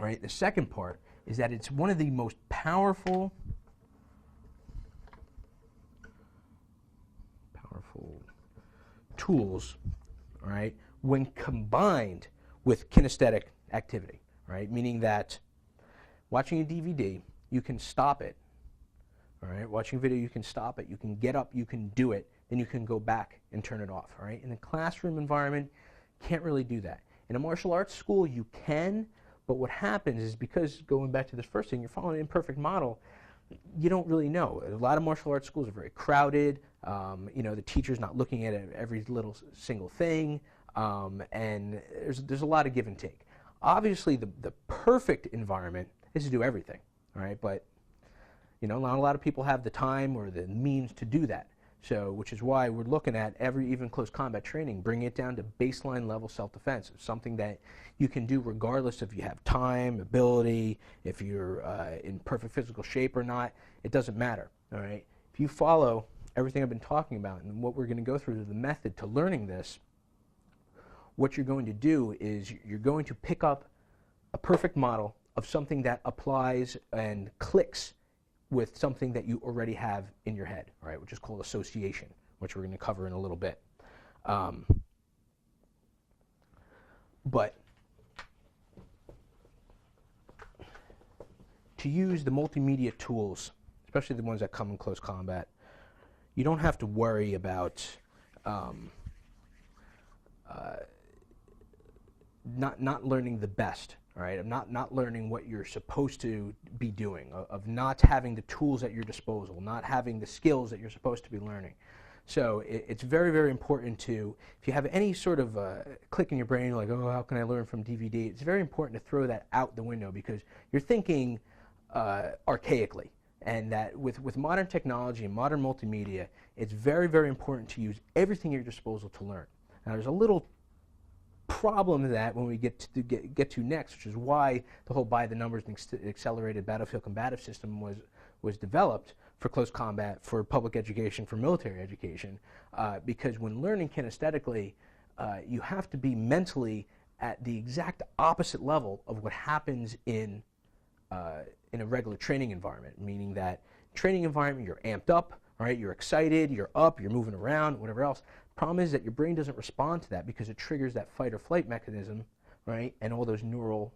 right? The second part is that it's one of the most powerful tools, right, when combined with kinesthetic activity, right? Meaning that watching a DVD, you can stop it, all right? Watching a video, you can stop it, you can get up, you can do it, then you can go back and turn it off, all right? In a classroom environment, can't really do that. In a martial arts school, you can, but what happens is, because going back to this first thing, you're following an imperfect model, you don't really know. A lot of martial arts schools are very crowded. You know, the teacher's not looking at every little single thing, and there's a lot of give and take. Obviously, the perfect environment is to do everything, all right? But you know, not a lot of people have the time or the means to do that. So, which is why we're looking at even close combat training, bringing it down to baseline level self-defense. It's something that you can do regardless if you have time, ability, if you're in perfect physical shape or not. It doesn't matter, all right? If you follow everything I've been talking about and what we're going to go through, the method to learning this, what you're going to do is you're going to pick up a perfect model of something that applies and clicks with something that you already have in your head, right, which is called association, which we're going to cover in a little bit. But to use the multimedia tools, especially the ones that come in close combat, you don't have to worry about not learning the best. All right, of not learning what you're supposed to be doing, of not having the tools at your disposal, not having the skills that you're supposed to be learning. So it's very, very important to, if you have any sort of click in your brain, like, oh, how can I learn from DVD? It's very important to throw that out the window, because you're thinking archaically. And that with modern technology and modern multimedia, it's very, very important to use everything at your disposal to learn. Now, there's a little problem that when we get to next, which is why the whole by the numbers and accelerated battlefield combative system was developed for close combat, for public education, for military education, because when learning kinesthetically, you have to be mentally at the exact opposite level of what happens in a regular training environment, meaning that training environment, you're amped up, right? You're excited, you're up, you're moving around, whatever else. Problem is that your brain doesn't respond to that because it triggers that fight or flight mechanism, right? And all those neural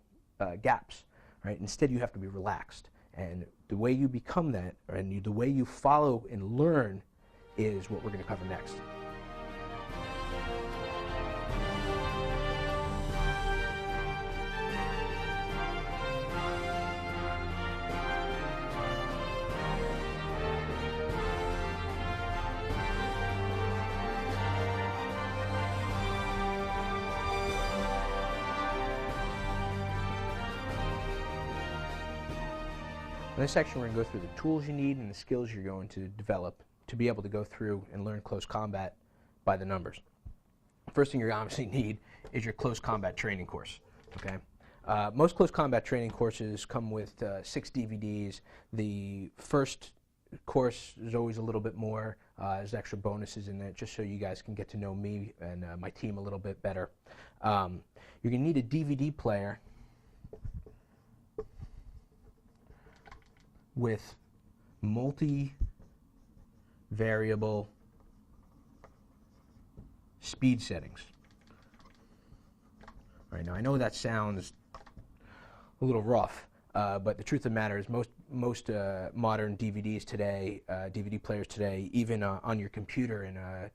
gaps, right? Instead, you have to be relaxed. And the way you become that, and the way you follow and learn, is what we're going to cover next. In this section, we're going to go through the tools you need and the skills you're going to develop to be able to go through and learn close combat by the numbers. First thing you obviously need is your close combat training course. Okay, most close combat training courses come with 6 DVDs. The first course is always a little bit more. There's extra bonuses in it, just so you guys can get to know me and my team a little bit better. You're going to need a DVD player with multi-variable speed settings. All right, now I know that sounds a little rough, but the truth of the matter is most modern DVDs today, DVD players today, even on your computer in a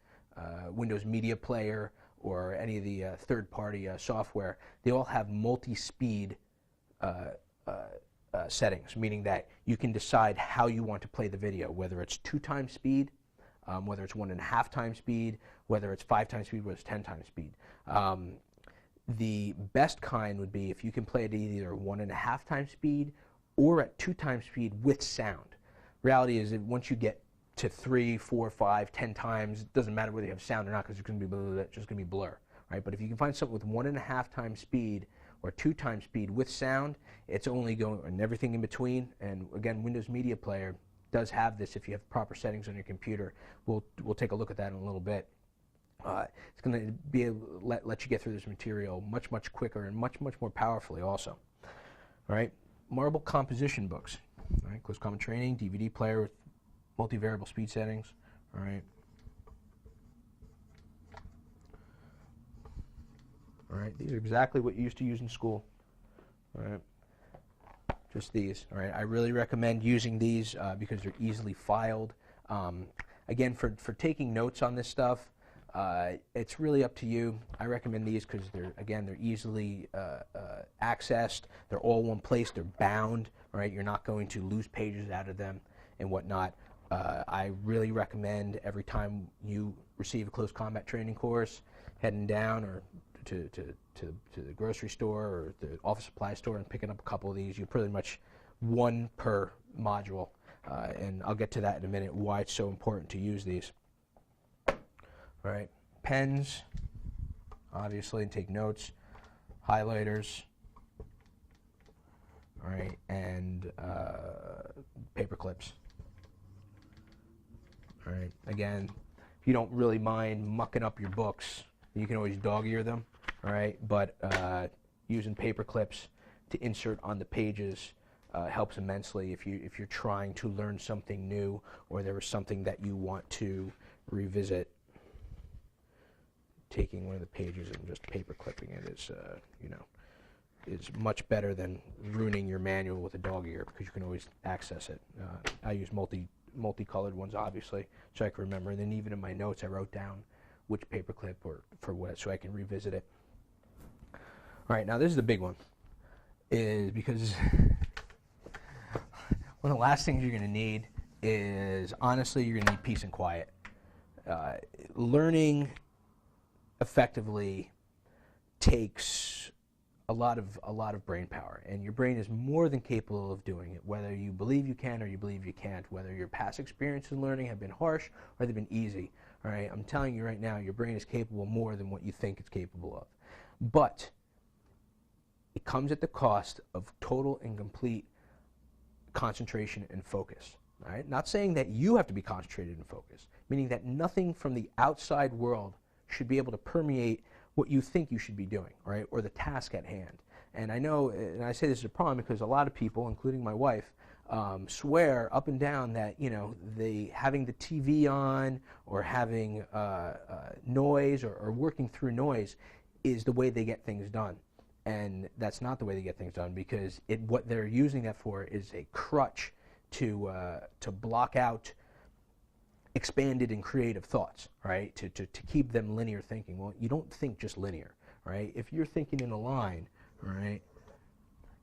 Windows Media Player or any of the third-party software, they all have multi-speed settings, meaning that you can decide how you want to play the video, whether it's 2 times speed, whether it's 1.5 times speed, whether it's 5 times speed, whether it's 10 times speed. The best kind would be if you can play it at either 1.5 times speed or at 2 times speed with sound. Reality is that once you get to 3, 4, 5, 10 times, it doesn't matter whether you have sound or not, because it's just going to be blur, right? But if you can find something with 1.5 times speed or 2 times speed with sound, it's only going, and everything in between. And again, Windows Media Player does have this if you have proper settings on your computer. We'll take a look at that in a little bit. It's going to be able to let you get through this material much, much quicker and much, much more powerfully also. All right, marble composition books. All right, Close Combat Training, DVD player with multivariable speed settings. All right. All right, these are exactly what you used to use in school. All right, just these. All right, I really recommend using these because they're easily filed. Again, for taking notes on this stuff, it's really up to you. I recommend these because they're easily accessed. They're all one place. They're bound. Right, you're not going to lose pages out of them and whatnot. I really recommend every time you receive a close combat training course, heading down or to the grocery store or the office supply store and picking up a couple of these. You pretty much one per module, and I'll get to that in a minute, why it's so important to use these. All right, pens, obviously, and take notes, highlighters, all right, and paper clips. All right, again, if you don't really mind mucking up your books, you can always dog-ear them, all right, but using paper clips to insert on the pages helps immensely if you're trying to learn something new or there is something that you want to revisit. Taking one of the pages and just paper clipping it is, is much better than ruining your manual with a dog ear because you can always access it. I use multicolored ones, obviously, so I can remember. And then even in my notes, I wrote down which paperclip or for what, so I can revisit it. All right, now this is the big one, is because one of the last things you're going to need is, honestly, you're going to need peace and quiet. Learning effectively takes a lot of brain power, and your brain is more than capable of doing it, whether you believe you can or you believe you can't, whether your past experiences in learning have been harsh or they've been easy. All right, I'm telling you right now, your brain is capable more than what you think it's capable of. But it comes at the cost of total and complete concentration and focus. All right? Not saying that you have to be concentrated and focused, meaning that nothing from the outside world should be able to permeate what you think you should be doing, right, or the task at hand. And I know, and I say this is a problem because a lot of people, including my wife, swear up and down that having the TV on or having noise or working through noise is the way they get things done. And that's not the way they get things done, because what they're using that for is a crutch to block out expanded and creative thoughts, right? To keep them linear thinking. Well, you don't think just linear, right? If you're thinking in a line, right,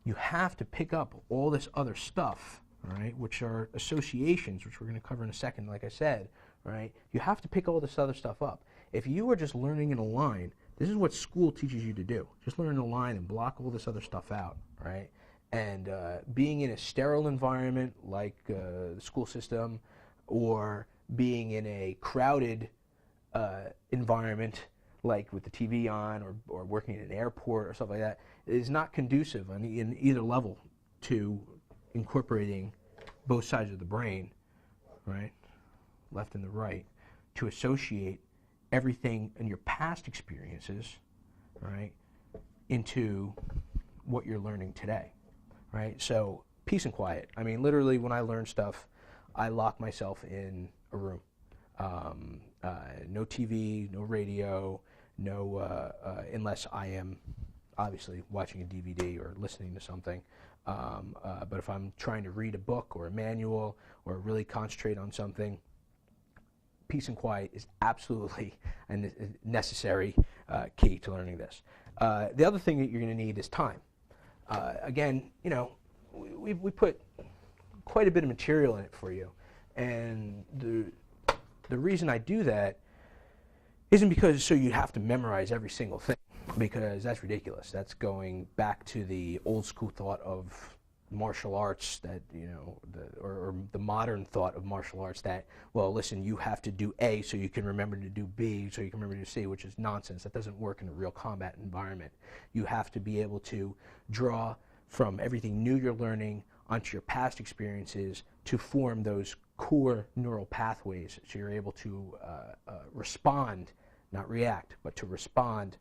you have to pick up all this other stuff, right, which are associations, which we're going to cover in a second, like I said, right? You have to pick all this other stuff up. If you are just learning in a line, this is what school teaches you to do. Just learn in a line and block all this other stuff out, right? And being in a sterile environment like the school system, or being in a crowded environment like with the TV on, or working in an airport or stuff like that, is not conducive in either level to incorporating both sides of the brain, right, left and the right, to associate everything in your past experiences, right, into what you're learning today, right? So peace and quiet. I mean, literally, when I learn stuff, I lock myself in a room. No TV, no radio, unless I am obviously watching a DVD or listening to something. But if I'm trying to read a book or a manual or really concentrate on something, peace and quiet is absolutely a necessary key to learning this. The other thing that you're going to need is time. Again, we put quite a bit of material in it for you, and the reason I do that isn't because so you have to memorize every single thing, because that's ridiculous. That's going back to the old school thought of martial arts, that or the modern thought of martial arts, that, well, listen, you have to do A so you can remember to do B so you can remember to do C, which is nonsense. That doesn't work in a real combat environment. You have to be able to draw from everything new you're learning onto your past experiences to form those core neural pathways, so you're able to respond, not react, but to respond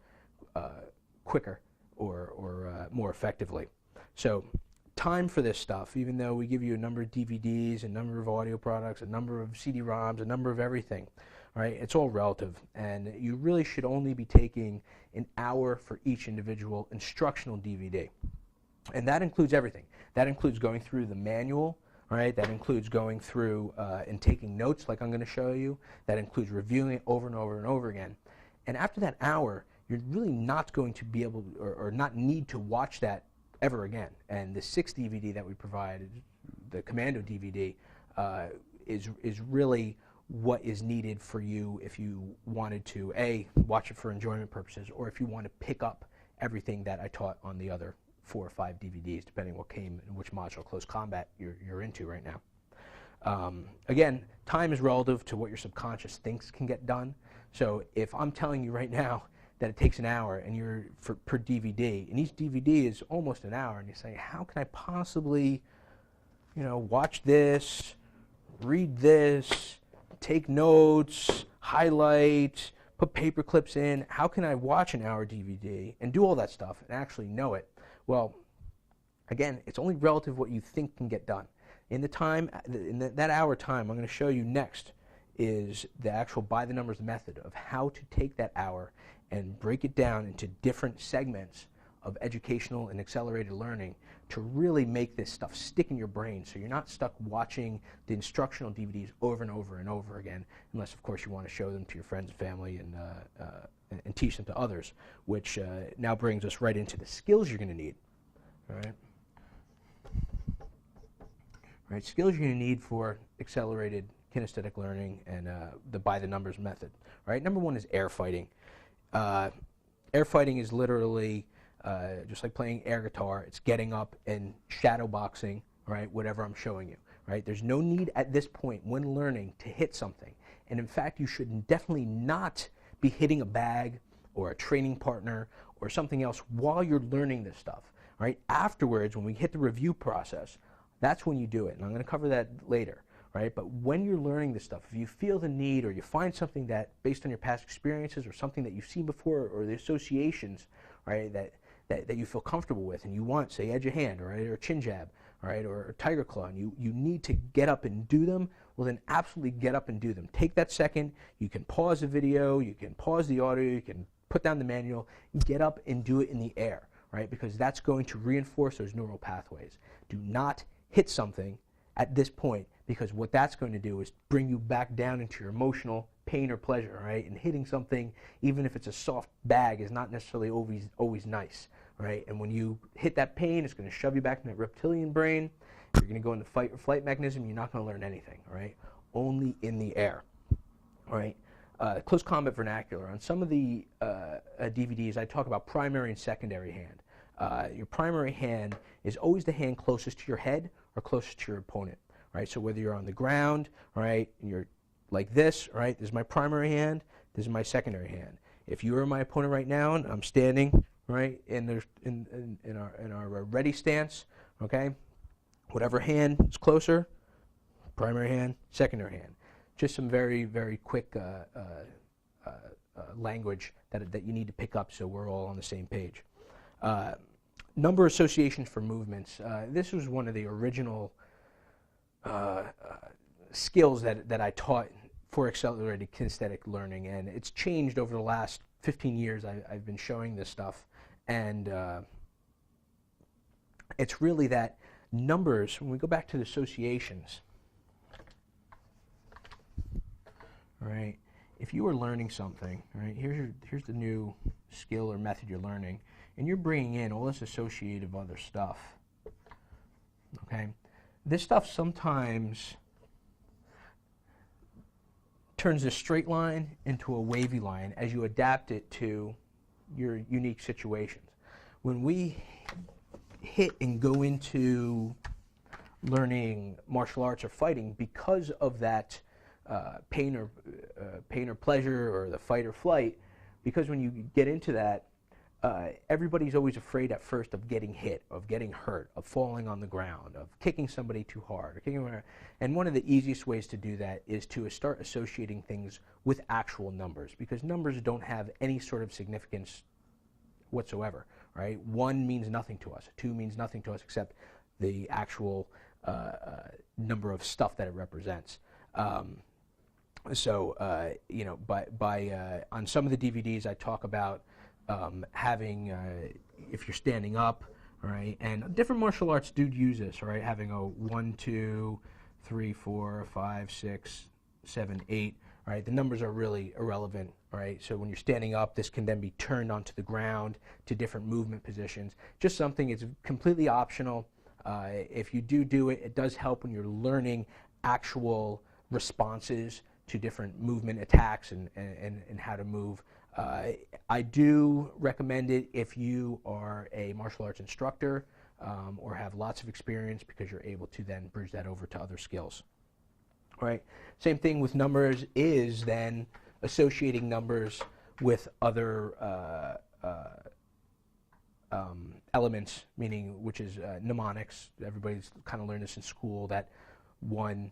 quicker or more effectively. So time for this stuff, even though we give you a number of DVDs, a number of audio products, a number of CD-ROMs, a number of everything, right? It's all relative, and you really should only be taking an hour for each individual instructional DVD. And that includes everything. That includes going through the manual, right? That includes going through and taking notes like I'm going to show you. That includes reviewing it over and over and over again. And after that hour, you're really not going to be able to, or not need to watch that ever again. And the 6 DVD that we provide, the Commando DVD, is really what is needed for you if you wanted to, A, watch it for enjoyment purposes, or if you want to pick up everything that I taught on the other 4 or 5 DVDs, depending what came in which module close combat you're into right now. Again, time is relative to what your subconscious thinks can get done. So if I'm telling you right now that it takes an hour and you're per DVD, and each DVD is almost an hour, and you say, how can I possibly, watch this, read this, take notes, highlight, put paper clips in? How can I watch an hour DVD and do all that stuff and actually know it? Well, again, it's only relative what you think can get done. In the time, in that hour time, I'm going to show you next is the actual by the numbers method of how to take that hour and break it down into different segments of educational and accelerated learning to really make this stuff stick in your brain, so you're not stuck watching the instructional DVDs over and over and over again, unless of course you want to show them to your friends and family and teach them to others, which now brings us right into the skills you're going to need. All right, skills you're going to need for accelerated kinesthetic learning and the by the numbers method. Right, number 1 is air fighting. Air fighting is literally just like playing air guitar. It's getting up and shadow boxing, right, whatever I'm showing you. Right, there's no need at this point when learning to hit something, and in fact you should definitely not be hitting a bag or a training partner or something else while you're learning this stuff. Right, afterwards, when we hit the review process, that's when you do it, and I'm going to cover that later. Right, but when you're learning this stuff, if you feel the need or you find something that, based on your past experiences or something that you've seen before or the associations, right, that you feel comfortable with, and you want, say, edge of hand, right, or chin jab, right, or tiger claw, and you need to get up and do them, well then absolutely get up and do them. Take that second. You can pause the video, you can pause the audio, you can put down the manual, get up and do it in the air, right, because that's going to reinforce those neural pathways. Do not hit something at this point, because what that's going to do is bring you back down into your emotional pain or pleasure, right? And hitting something, even if it's a soft bag, is not necessarily always nice, right? And when you hit that pain, it's going to shove you back in that reptilian brain. You're going to go into fight or flight mechanism. You're not going to learn anything, right? Only in the air, all right? Close combat vernacular. On some of the DVDs, I talk about primary and secondary hand. Your primary hand is always the hand closest to your head or closest to your opponent, right? So whether you're on the ground, right, and you're like this, right, this is my primary hand, this is my secondary hand. If you are my opponent right now and I'm standing, right, in our ready stance, okay, whatever hand is closer, primary hand, secondary hand. Just some very, very quick language that you need to pick up so we're all on the same page. Number associations for movements. This was one of the original skills that I taught for accelerated kinesthetic learning, and it's changed over the last 15 years. I've been showing this stuff, and it's really that numbers, when we go back to the associations, right, if you are learning something, right, here's the new skill or method you're learning, and you're bringing in all this associative other stuff, okay? This stuff sometimes turns a straight line into a wavy line as you adapt it to your unique situations. When we hit and go into learning martial arts or fighting, because of that pain or pleasure or the fight or flight, because when you get into that, everybody's always afraid at first of getting hit, of getting hurt, of falling on the ground, of kicking somebody too hard. And one of the easiest ways to do that is to start associating things with actual numbers, because numbers don't have any sort of significance whatsoever, right? 1 means nothing to us. 2 means nothing to us, except the actual number of stuff that it represents. You know, on some of the DVDs, I talk about having, if you're standing up, right, and different martial arts do use this, right, having a 1, 2, 3, 4, 5, 6, 7, 8, right, the numbers are really irrelevant, right, so when you're standing up, this can then be turned onto the ground to different movement positions, just something, it's completely optional. If you do it, it does help when you're learning actual responses to different movement attacks and how to move. I do recommend it if you are a martial arts instructor or have lots of experience, because you're able to then bridge that over to other skills. All right. Same thing with numbers is then associating numbers with other elements, meaning which is mnemonics. Everybody's kind of learned this in school, that 1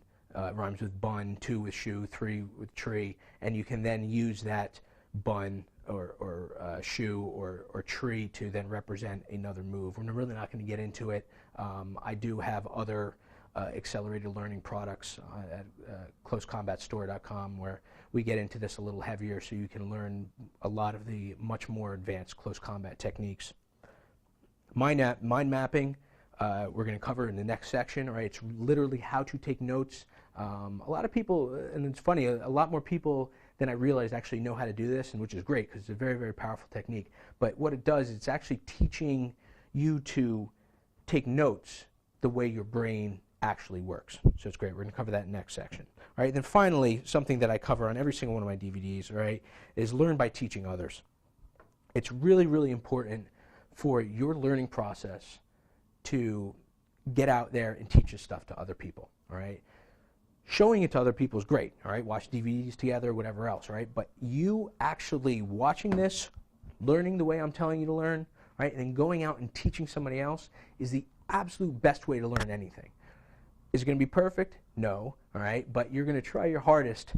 rhymes with bun, 2 with shoe, 3 with tree, and you can then use that bun or shoe or tree to then represent another move. We're really not going to get into it. I do have other accelerated learning products at closecombatstore.com where we get into this a little heavier, so you can learn a lot of the much more advanced close combat techniques. Mind mapping, we're going to cover in the next section. Right? It's literally how to take notes. A lot of people, and it's funny, a lot more people than I realized actually know how to do this, and which is great because it's a very, very powerful technique. But what it does, it's actually teaching you to take notes the way your brain actually works. So it's great. We're going to cover that in the next section. All right. Then finally, something that I cover on every single one of my DVDs, all right, is learn by teaching others. It's really, really important for your learning process to get out there and teach this stuff to other people. All right. Showing it to other people is great, all right? Watch DVDs together, whatever else, right? But you actually watching this, learning the way I'm telling you to learn, right, and then going out and teaching somebody else is the absolute best way to learn anything. Is it going to be perfect? No, all right? But you're going to try your hardest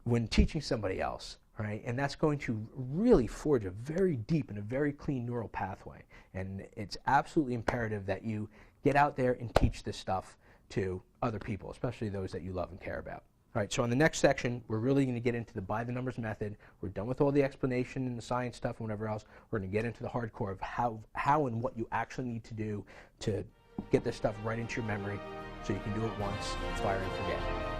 when teaching somebody else, right? And that's going to really forge a very deep and a very clean neural pathway. And it's absolutely imperative that you get out there and teach this stuff to other people, especially those that you love and care about. All right, so on the next section, we're really going to get into the by the numbers method. We're done with all the explanation and the science stuff and whatever else. We're going to get into the hardcore of how and what you actually need to do to get this stuff right into your memory so you can do it once, fire and forget.